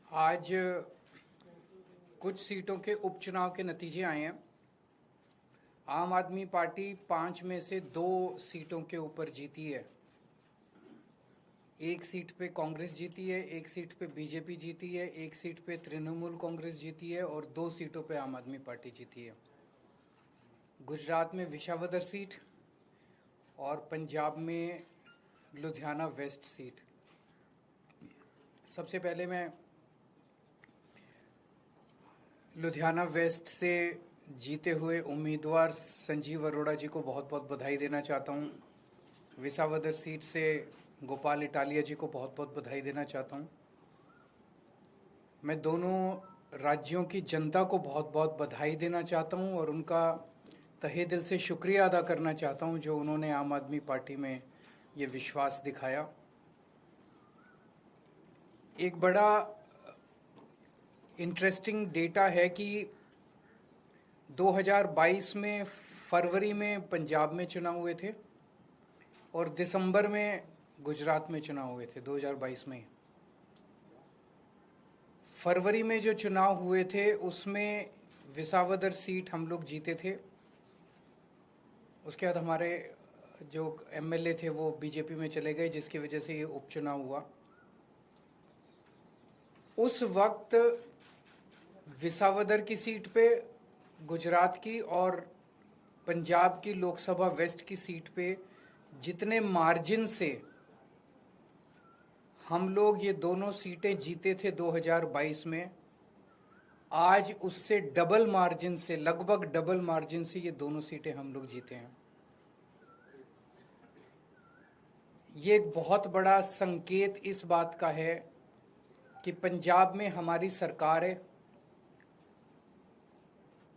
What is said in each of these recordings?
आज कुछ सीटों के उपचुनाव के नतीजे आए हैं। आम आदमी पार्टी 5 में से 2 सीटों के ऊपर जीती है। एक सीट पे कांग्रेस जीती है, एक सीट पे बीजेपी जीती है, एक सीट पे तृणमूल कांग्रेस जीती है और 2 सीटों पे आम आदमी पार्टी जीती है। गुजरात में विसावदर सीट और पंजाब में लुधियाना वेस्ट सीट। सबसे पहले मैं लुधियाना वेस्ट से जीते हुए उम्मीदवार संजीव अरोड़ा जी को बहुत बहुत बधाई देना चाहता हूं। विसावदर सीट से गोपाल इटालिया जी को बहुत बहुत बधाई देना चाहता हूं। मैं दोनों राज्यों की जनता को बहुत बहुत बधाई देना चाहता हूं और उनका तहे दिल से शुक्रिया अदा करना चाहता हूं जो उन्होंने आम आदमी पार्टी में ये विश्वास दिखाया। एक बड़ा इंटरेस्टिंग डेटा है कि 2022 में फरवरी में पंजाब में चुनाव हुए थे और दिसंबर में गुजरात में चुनाव हुए थे। 2022 में फरवरी में जो चुनाव हुए थे उसमें विसावदर सीट हम लोग जीते थे। उसके बाद हमारे जो एमएलए थे वो बीजेपी में चले गए, जिसकी वजह से ये उपचुनाव हुआ। उस वक्त विसावदर की सीट पे गुजरात की और पंजाब की लोकसभा वेस्ट की सीट पे जितने मार्जिन से हम लोग ये दोनों सीटें जीते थे 2022 में, आज उससे डबल मार्जिन से, लगभग डबल मार्जिन से ये दोनों सीटें हम लोग जीते हैं। ये एक बहुत बड़ा संकेत इस बात का है कि पंजाब में हमारी सरकार है।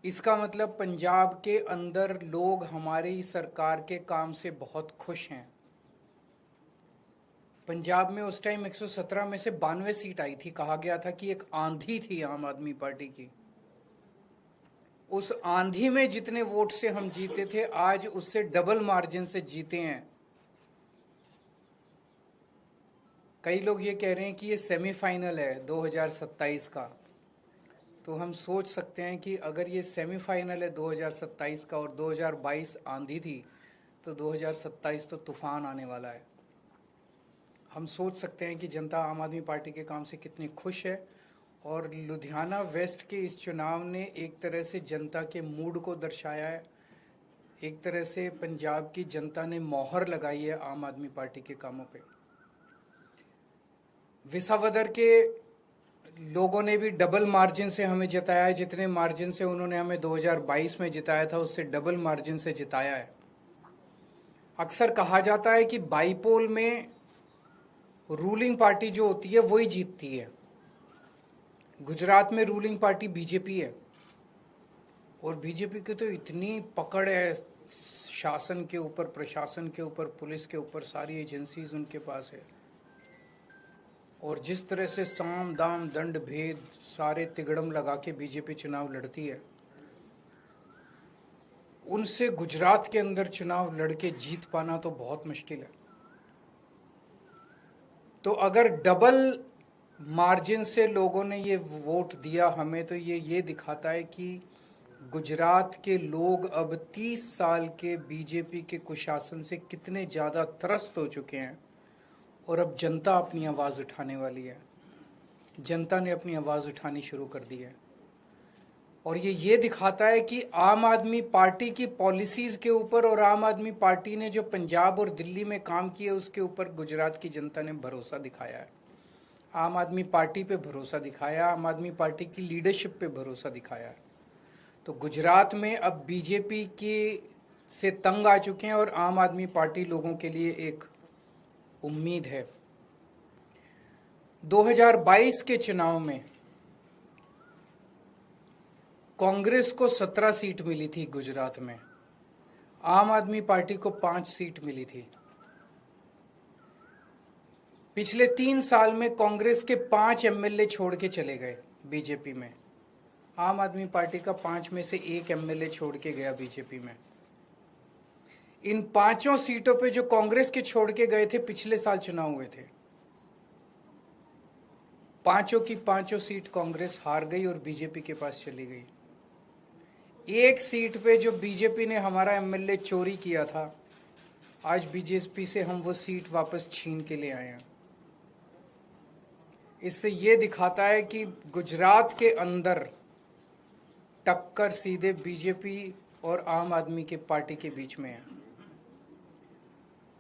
इसका मतलब पंजाब के अंदर लोग हमारी सरकार के काम से बहुत खुश हैं। पंजाब में उस टाइम 117 में से 92 सीट आई थी। कहा गया था कि एक आंधी थी आम आदमी पार्टी की। उस आंधी में जितने वोट से हम जीते थे, आज उससे डबल मार्जिन से जीते हैं। कई लोग ये कह रहे हैं कि ये सेमीफाइनल है 2027 का। तो हम सोच सकते हैं कि अगर ये सेमीफाइनल है 2027 का और 2022 आंधी थी, तो 2027 तो तूफान आने वाला है। हम सोच सकते हैं कि जनता आम आदमी पार्टी के काम से कितनी खुश है। और लुधियाना वेस्ट के इस चुनाव ने एक तरह से जनता के मूड को दर्शाया है। एक तरह से पंजाब की जनता ने मोहर लगाई है आम आदमी पार्टी के कामों पे। विसावदर के लोगों ने भी डबल मार्जिन से हमें जिताया है। जितने मार्जिन से उन्होंने हमें 2022 में जिताया था, उससे डबल मार्जिन से जिताया है। अक्सर कहा जाता है कि बाईपोल में रूलिंग पार्टी जो होती है वही जीतती है। गुजरात में रूलिंग पार्टी बीजेपी है और बीजेपी की तो इतनी पकड़ है शासन के ऊपर, प्रशासन के ऊपर, पुलिस के ऊपर, सारी एजेंसीज उनके पास है। और जिस तरह से साम दाम दंड भेद सारे तिगड़म लगा के बीजेपी चुनाव लड़ती है, उनसे गुजरात के अंदर चुनाव लड़के जीत पाना तो बहुत मुश्किल है। तो अगर डबल मार्जिन से लोगों ने ये वोट दिया हमें, तो ये दिखाता है कि गुजरात के लोग अब 30 साल के बीजेपी के कुशासन से कितने ज़्यादा त्रस्त हो चुके हैं और अब जनता अपनी आवाज़ उठाने वाली है। जनता ने अपनी आवाज़ उठानी शुरू कर दी है और ये दिखाता है कि आम आदमी पार्टी की पॉलिसीज़ के ऊपर और आम आदमी पार्टी ने जो पंजाब और दिल्ली में काम किए उसके ऊपर गुजरात की जनता ने भरोसा दिखाया है। आम आदमी पार्टी पे भरोसा दिखाया, आम आदमी पार्टी की लीडरशिप पे भरोसा दिखाया है। तो गुजरात में अब बीजेपी के से तंग आ चुके हैं और आम आदमी पार्टी लोगों के लिए एक उम्मीद है। 2022 के चुनाव में कांग्रेस को 17 सीट मिली थी गुजरात में, आम आदमी पार्टी को 5 सीट मिली थी। पिछले 3 साल में कांग्रेस के 5 एमएलए छोड़ के चले गए बीजेपी में। आम आदमी पार्टी का 5 में से 1 एमएलए छोड़ के गया बीजेपी में। इन 5 सीटों पे जो कांग्रेस के छोड़ के गए थे, पिछले साल चुनाव हुए थे, 5 की 5 सीट कांग्रेस हार गई और बीजेपी के पास चली गई। एक सीट पे जो बीजेपी ने हमारा एमएलए चोरी किया था, आज बीजेपी से हम वो सीट वापस छीन के ले आए हैं। इससे ये दिखाता है कि गुजरात के अंदर टक्कर सीधे बीजेपी और आम आदमी के पार्टी के बीच में है।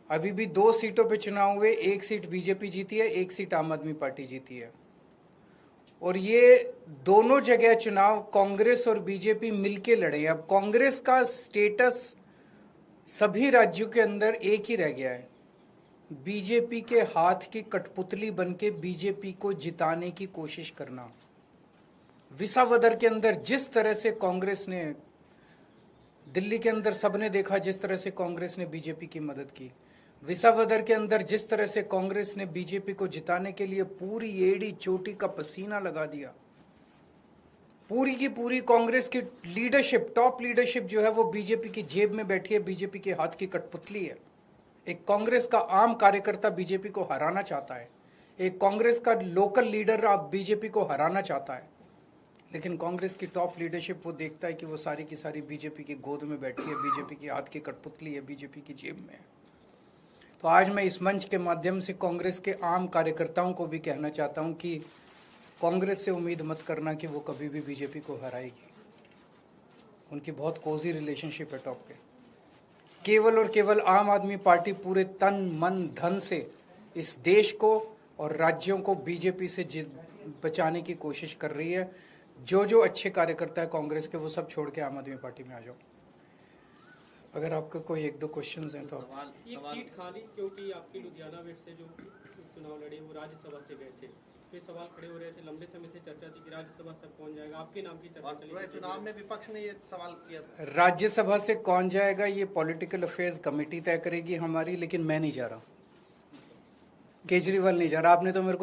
अभी भी 2 सीटों पे चुनाव हुए, 1 सीट बीजेपी जीती है, 1 सीट आम आदमी पार्टी जीती है। और ये दोनों जगह चुनाव कांग्रेस और बीजेपी मिलके लड़े हैं। अब कांग्रेस का स्टेटस सभी राज्यों के अंदर एक ही रह गया है, बीजेपी के हाथ की कठपुतली बनके बीजेपी को जिताने की कोशिश करना। विसावदर के अंदर जिस तरह से कांग्रेस ने, दिल्ली के अंदर सबने देखा जिस तरह से कांग्रेस ने बीजेपी की मदद की, विसावदर के अंदर जिस तरह से कांग्रेस ने बीजेपी को जिताने के लिए पूरी एड़ी चोटी का पसीना लगा दिया, पूरी की पूरी कांग्रेस की लीडरशिप, टॉप लीडरशिप जो है वो बीजेपी की जेब में बैठी है, बीजेपी के हाथ की कठपुतली है। एक कांग्रेस का आम कार्यकर्ता बीजेपी को हराना चाहता है, एक कांग्रेस का लोकल लीडर अब बीजेपी को हराना चाहता है, लेकिन कांग्रेस की टॉप लीडरशिप वो देखता है कि वो सारी की सारी बीजेपी की गोद में बैठी है, बीजेपी की हाथ की कठपुतली है, बीजेपी की जेब में है। तो आज मैं इस मंच के माध्यम से कांग्रेस के आम कार्यकर्ताओं को भी कहना चाहता हूं कि कांग्रेस से उम्मीद मत करना कि वो कभी भी बीजेपी को हराएगी। उनकी बहुत कोजी रिलेशनशिप है टॉप पे। केवल और केवल आम आदमी पार्टी पूरे तन मन धन से इस देश को और राज्यों को बीजेपी से बचाने की कोशिश कर रही है। जो अच्छे कार्यकर्ता है कांग्रेस के, वो सब छोड़ के आम आदमी पार्टी में आ जाओ। अगर आपका कोई 1-2 क्वेश्चंस हैं तो सवाल सीट खाली, क्योंकि आपकी लुधियाना वेस्ट से जो चुनाव लड़े वो राज्यसभा से गए थे, तो सवाल खड़े हो रहे थे, लंबे समय से चर्चा थी कि राज्यसभा से कौन जाएगा, आपके नाम की चर्चा चली। चुनाव में विपक्ष ने ये सवाल किया, राज्यसभा से कौन जाएगा ये पॉलिटिकल अफेयर्स कमेटी तय करेगी हमारी, लेकिन मैं नहीं जा रहा, केजरीवाल नहीं जा रहा। आपने तो मेरे को